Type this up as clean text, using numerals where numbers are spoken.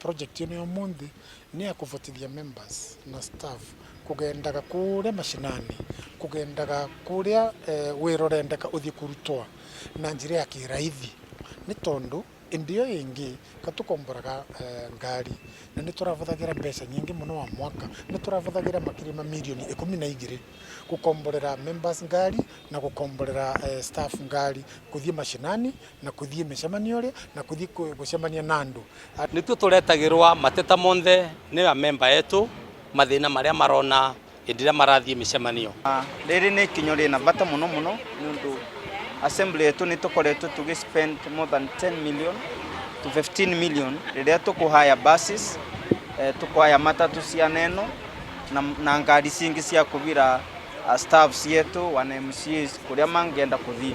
Project ino ya mundi ni ya kuvotithia members na staff kugendaga kuria mashinani, kugendaga kuria wirorendeka uthi kurutwa na njira ya kiraithi ni tondu indio ingi katukomboraga ngari na ni turavuthagira mbeca nyingi muno wa mwaka, ni turavuthagira makiri milioni 12 kukomborera members ngari na kukomborera staff ngari kuthie mashinani na kuthie micemanio ria na kuthie gucemania na andu. Nitwe turetagirwa mateta monthe ni a member yetu mathina maria marona indira marathie micemanio. Riri ni kinyo rina bata muno nundu assembly yetu ni tukoretwo tugispend more than 10 million to 15 million riria tukuhaya buses, tukuhaya matatu cia neno na ngari cingi cia kuvira staffs yetu wana MCs kuria mangenda kuthii.